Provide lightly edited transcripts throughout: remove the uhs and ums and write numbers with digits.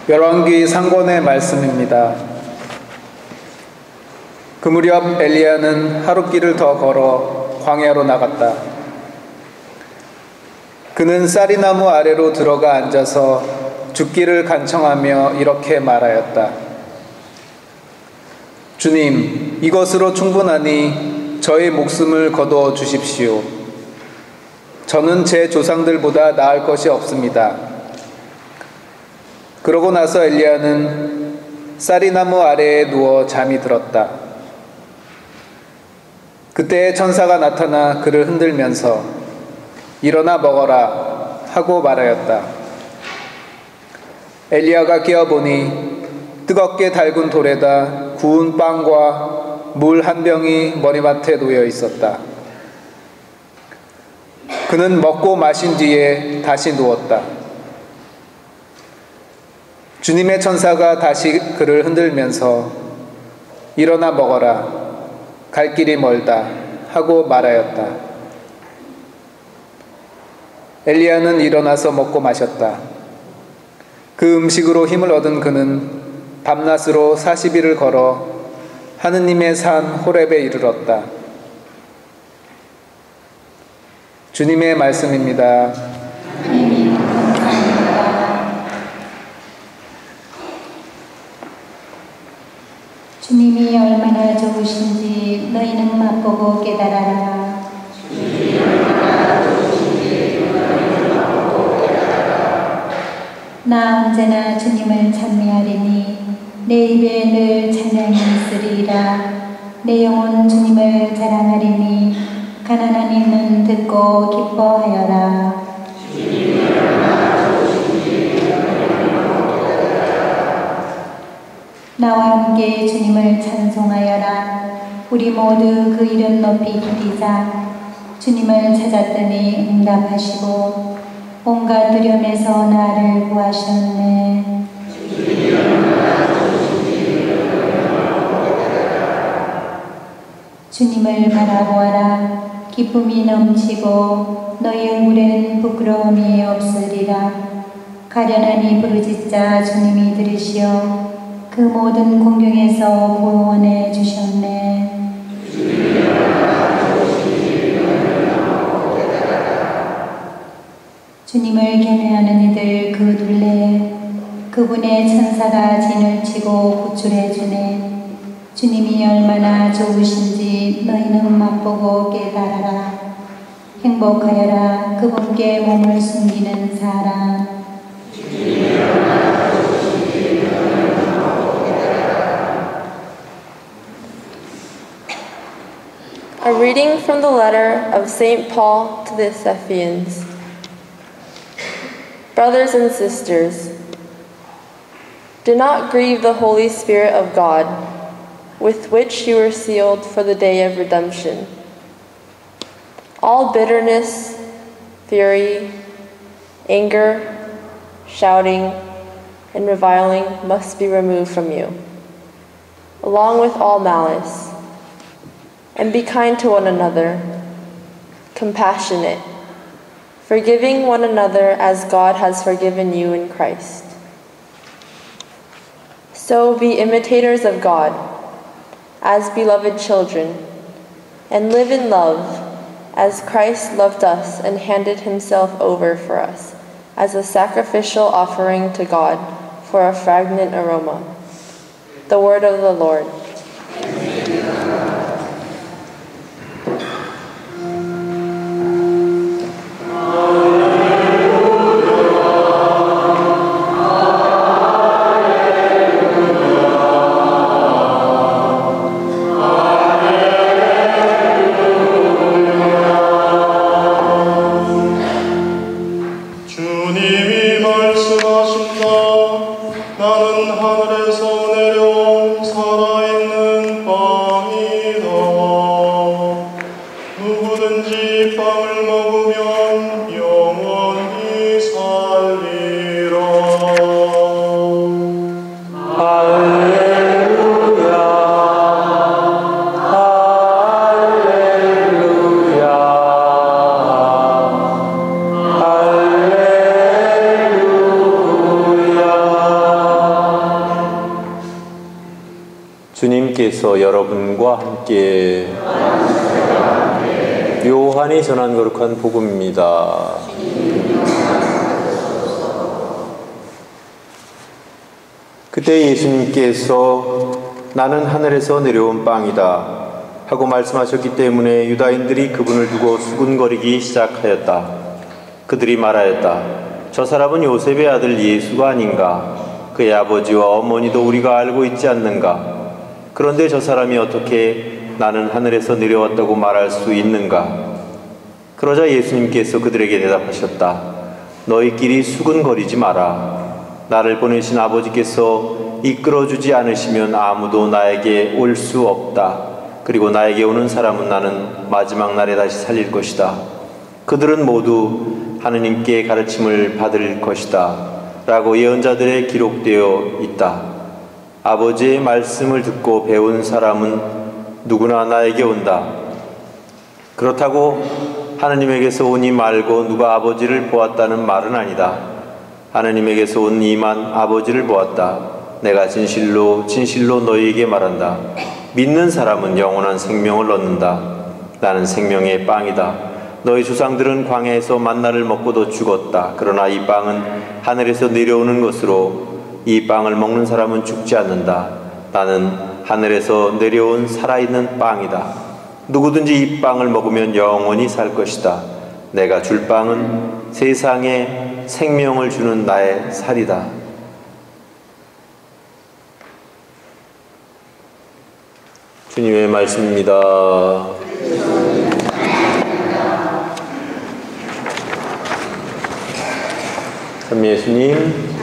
열왕기 상권의 말씀입니다. 그 무렵 엘리야는 하룻길을 더 걸어 광야로 나갔다. 그는 쌀이나무 아래로 들어가 앉아서 죽기를 간청하며 이렇게 말하였다. 주님, 이것으로 충분하니 저의 목숨을 거두어 주십시오. 저는 제 조상들보다 나을 것이 없습니다. 그러고 나서 엘리야는 쌀이나무 아래에 누워 잠이 들었다. 그때 천사가 나타나 그를 흔들면서 일어나 먹어라 하고 말하였다. 엘리야가 깨어보니 뜨겁게 달군 돌에다 구운 빵과 물 한 병이 머리맡에 놓여 있었다. 그는 먹고 마신 뒤에 다시 누웠다. 주님의 천사가 다시 그를 흔들면서 일어나 먹어라, 갈 길이 멀다 하고 말하였다. 엘리야는 일어나서 먹고 마셨다. 그 음식으로 힘을 얻은 그는 밤낮으로 40일을 걸어 하느님의 산 호렙에 이르렀다. 주님의 말씀입니다. 주님이 얼마나 좋으신지 너희는 맛보고 깨달아라. 나 언제나 주님을 찬미하리니 내 입에 늘 찬양이 있으리라. 내 영혼 주님을 자랑하리니 가난한 이는 듣고 기뻐하여라. 나와 함께 주님을 찬송하여라. 우리 모두 그 이름 높이 기리자. 주님을 찾았더니 응답하시고 온갖 두려움에서 나를 구하셨네. 주님을 바라보아라. 기쁨이 넘치고 너희 얼굴에는 부끄러움이 없으리라. 가련하니 부르짖자 주님이 들으시어 그 모든 공경에서 구원해 주셨네. 주님을 경외하는 이들 그 둘레에 그분의 천사가 진을 치고 구출해 주네. 주님이 얼마나 좋으신지 너희는 맛보고 깨달아라. 행복하여라 그분께 몸을 숨기는 사람. A reading from the letter of St. Paul to the Ephesians. Brothers and sisters, do not grieve the Holy Spirit of God, with which you were sealed for the day of redemption. All bitterness, fury, anger, shouting, and reviling must be removed from you, along with all malice. And be kind to one another, compassionate, forgiving one another as God has forgiven you in Christ. So be imitators of God, as beloved children, and live in love, as Christ loved us and handed himself over for us, as a sacrificial offering to God for a fragrant aroma. The word of the Lord. 주님께서 여러분과 함께 요한이 전한 거룩한 복음입니다. 그때 예수님께서 나는 하늘에서 내려온 빵이다 하고 말씀하셨기 때문에 유다인들이 그분을 두고 수군거리기 시작하였다. 그들이 말하였다. 저 사람은 요셉의 아들 예수가 아닌가? 그의 아버지와 어머니도 우리가 알고 있지 않는가? 그런데 저 사람이 어떻게 나는 하늘에서 내려왔다고 말할 수 있는가? 그러자 예수님께서 그들에게 대답하셨다. 너희끼리 수군거리지 마라. 나를 보내신 아버지께서 이끌어주지 않으시면 아무도 나에게 올 수 없다. 그리고 나에게 오는 사람은 나는 마지막 날에 다시 살릴 것이다. 그들은 모두 하느님께 가르침을 받을 것이다. 라고 예언자들에 기록되어 있다. 아버지의 말씀을 듣고 배운 사람은 누구나 나에게 온다. 그렇다고 하느님에게서 오니 말고 누가 아버지를 보았다는 말은 아니다. 하느님에게서 온 이만 아버지를 보았다. 내가 진실로 진실로 너희에게 말한다. 믿는 사람은 영원한 생명을 얻는다. 나는 생명의 빵이다. 너희 조상들은 광야에서 만나를 먹고도 죽었다. 그러나 이 빵은 하늘에서 내려오는 것으로 이 빵을 먹는 사람은 죽지 않는다. 나는 하늘에서 내려온 살아있는 빵이다. 누구든지 이 빵을 먹으면 영원히 살 것이다. 내가 줄 빵은 세상에 생명을 주는 나의 살이다. 주님의 말씀입니다. 참 예수님,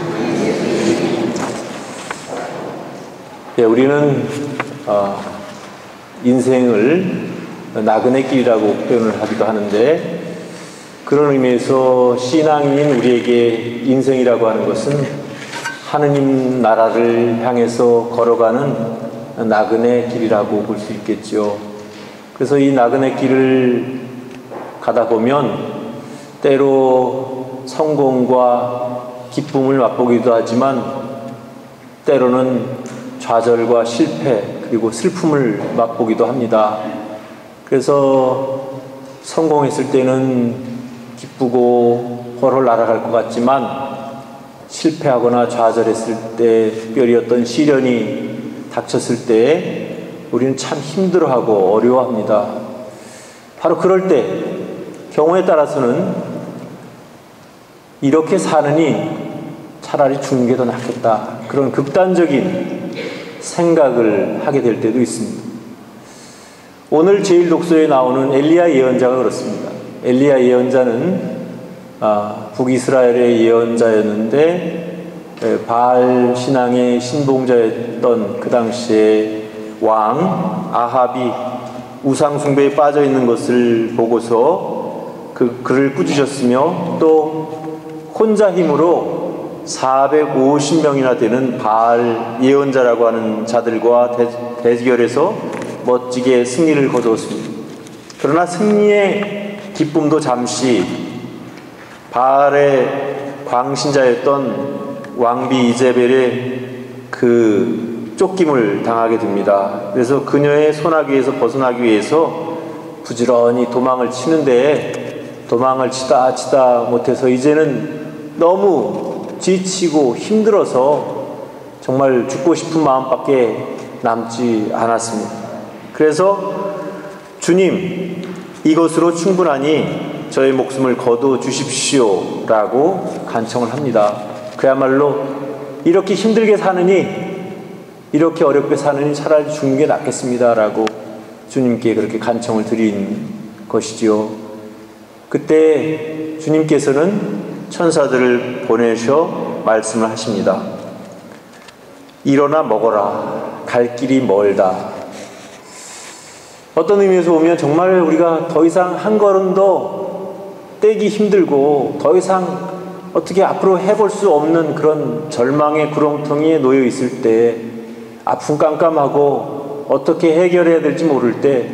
우리는 인생을 나그네 길이라고 표현을 하기도 하는데, 그런 의미에서 신앙인 우리에게 인생이라고 하는 것은 하느님 나라를 향해서 걸어가는 나그네 길이라고 볼 수 있겠죠. 그래서 이 나그네 길을 가다 보면 때로 성공과 기쁨을 맛보기도 하지만 때로는 좌절과 실패 그리고 슬픔을 맛보기도 합니다. 그래서 성공했을 때는 기쁘고 훨훨 날아갈 것 같지만 실패하거나 좌절했을 때 특별히 어떤 시련이 닥쳤을 때 우리는 참 힘들어하고 어려워합니다. 바로 그럴 때 경우에 따라서는 이렇게 사느니 차라리 죽는 게 더 낫겠다. 그런 극단적인 생각을 하게 될 때도 있습니다. 오늘 제1독서에 나오는 엘리야 예언자가 그렇습니다. 엘리야 예언자는 북이스라엘의 예언자였는데 바알 신앙의 신봉자였던 그 당시에 왕 아합이 우상 숭배에 빠져 있는 것을 보고서 그를 꾸짖었으며 또 혼자 힘으로 450명이나 되는 바알 예언자라고 하는 자들과 대결해서 멋지게 승리를 거두었습니다. 그러나 승리의 기쁨도 잠시 바알의 광신자였던 왕비 이제벨의 그 쫓김을 당하게 됩니다. 그래서 그녀의 손아귀에서 벗어나기 위해서 부지런히 도망을 치는데 도망을 치다 못해서 이제는 너무 지치고 힘들어서 정말 죽고 싶은 마음밖에 남지 않았습니다. 그래서 주님, 이것으로 충분하니 저의 목숨을 거둬 주십시오 라고 간청을 합니다. 그야말로 이렇게 힘들게 사느니 이렇게 어렵게 사느니 차라리 죽는 게 낫겠습니다 라고 주님께 그렇게 간청을 드린 것이지요. 그때 주님께서는 천사들을 보내셔 말씀을 하십니다. 일어나 먹어라. 갈 길이 멀다. 어떤 의미에서 보면 정말 우리가 더 이상 한 걸음도 떼기 힘들고 더 이상 어떻게 앞으로 해볼 수 없는 그런 절망의 구렁텅이에 놓여 있을 때, 아픔 깜깜하고 어떻게 해결해야 될지 모를 때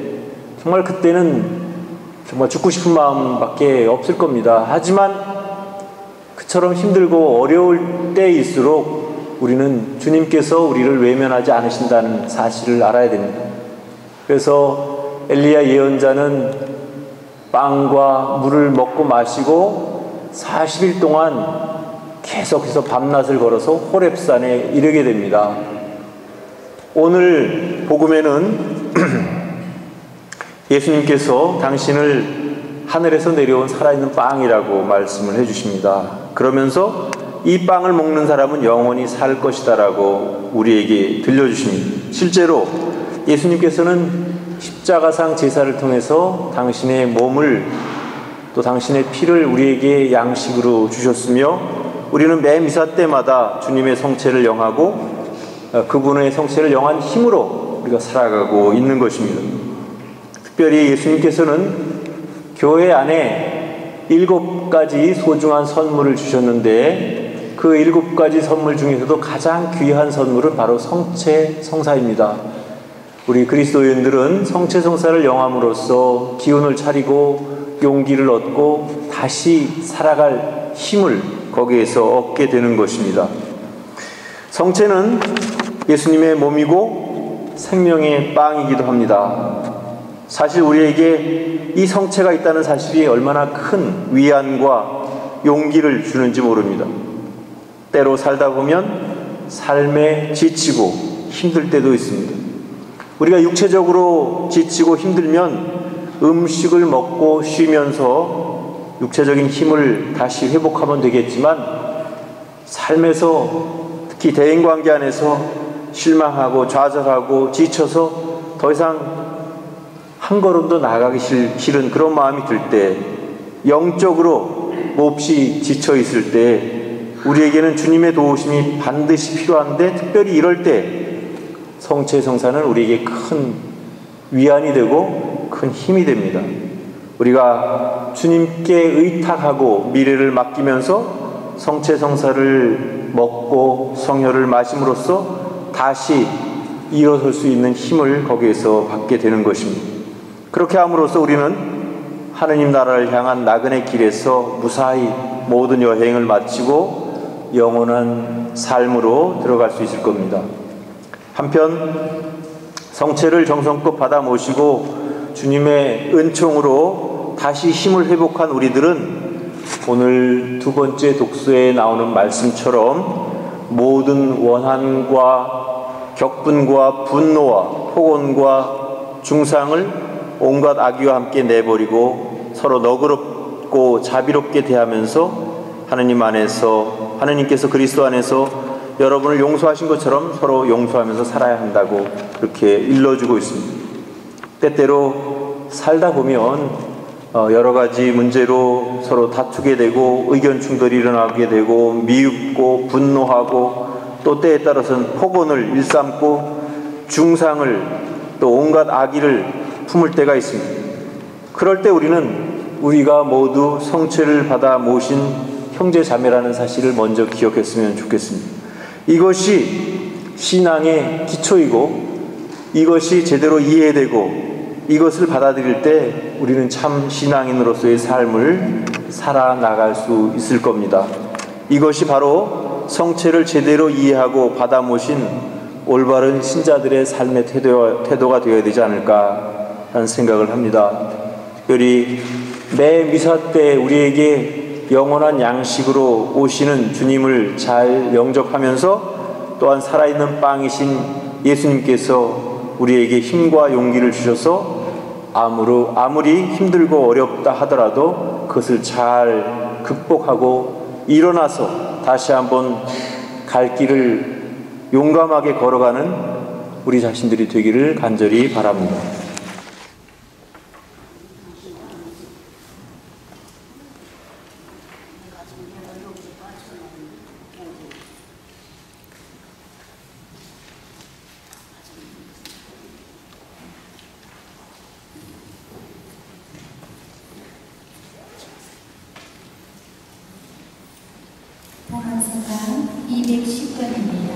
정말 그때는 정말 죽고 싶은 마음밖에 없을 겁니다. 하지만 그처럼 힘들고 어려울 때일수록 우리는 주님께서 우리를 외면하지 않으신다는 사실을 알아야 됩니다. 그래서 엘리야 예언자는 빵과 물을 먹고 마시고 40일 동안 계속해서 밤낮을 걸어서 호렙산에 이르게 됩니다. 오늘 복음에는 예수님께서 당신을 하늘에서 내려온 살아있는 빵이라고 말씀을 해주십니다. 그러면서 이 빵을 먹는 사람은 영원히 살 것이다 라고 우리에게 들려주십니다. 실제로 예수님께서는 십자가상 제사를 통해서 당신의 몸을 또 당신의 피를 우리에게 양식으로 주셨으며 우리는 매 미사 때마다 주님의 성체를 영하고 그분의 성체를 영한 힘으로 우리가 살아가고 있는 것입니다. 특별히 예수님께서는 교회 안에 7가지 소중한 선물을 주셨는데 그 7가지 선물 중에서도 가장 귀한 선물은 바로 성체 성사입니다. 우리 그리스도인들은 성체 성사를 영함으로써 기운을 차리고 용기를 얻고 다시 살아갈 힘을 거기에서 얻게 되는 것입니다. 성체는 예수님의 몸이고 생명의 빵이기도 합니다. 사실 우리에게 이 성체가 있다는 사실이 얼마나 큰 위안과 용기를 주는지 모릅니다. 때로 살다 보면 삶에 지치고 힘들 때도 있습니다. 우리가 육체적으로 지치고 힘들면 음식을 먹고 쉬면서 육체적인 힘을 다시 회복하면 되겠지만 삶에서 특히 대인관계 안에서 실망하고 좌절하고 지쳐서 더 이상 한 걸음도 나가기 싫은 그런 마음이 들 때, 영적으로 몹시 지쳐 있을 때 우리에게는 주님의 도우심이 반드시 필요한데 특별히 이럴 때 성체 성사는 우리에게 큰 위안이 되고 큰 힘이 됩니다. 우리가 주님께 의탁하고 미래를 맡기면서 성체 성사를 먹고 성혈을 마심으로써 다시 일어설 수 있는 힘을 거기에서 받게 되는 것입니다. 그렇게 함으로써 우리는 하느님 나라를 향한 나그네 길에서 무사히 모든 여행을 마치고 영원한 삶으로 들어갈 수 있을 겁니다. 한편 성체를 정성껏 받아 모시고 주님의 은총으로 다시 힘을 회복한 우리들은 오늘 두 번째 독서에 나오는 말씀처럼 모든 원한과 격분과 분노와 폭언과 중상을 온갖 악의와 함께 내버리고 서로 너그럽고 자비롭게 대하면서 하느님 안에서, 하느님께서 그리스도 안에서 여러분을 용서하신 것처럼 서로 용서하면서 살아야 한다고 그렇게 일러주고 있습니다. 때때로 살다 보면 여러 가지 문제로 서로 다투게 되고 의견 충돌이 일어나게 되고 미흡고 분노하고 또 때에 따라서는 폭언을 일삼고 중상을 또 온갖 악의를 품을 때가 있습니다. 그럴 때 우리는 우리가 모두 성체를 받아 모신 형제 자매라는 사실을 먼저 기억했으면 좋겠습니다. 이것이 신앙의 기초이고 이것이 제대로 이해되고 이것을 받아들일 때 우리는 참 신앙인으로서의 삶을 살아나갈 수 있을 겁니다. 이것이 바로 성체를 제대로 이해하고 받아 모신 올바른 신자들의 삶의 태도가 되어야 되지 않을까 하는 생각을 합니다. 특별히 매 미사 때 우리에게 영원한 양식으로 오시는 주님을 잘 영접하면서 또한 살아있는 빵이신 예수님께서 우리에게 힘과 용기를 주셔서 아무리 힘들고 어렵다 하더라도 그것을 잘 극복하고 일어나서 다시 한번 갈 길을 용감하게 걸어가는 우리 자신들이 되기를 간절히 바랍니다. 봉헌사가 210번입니다.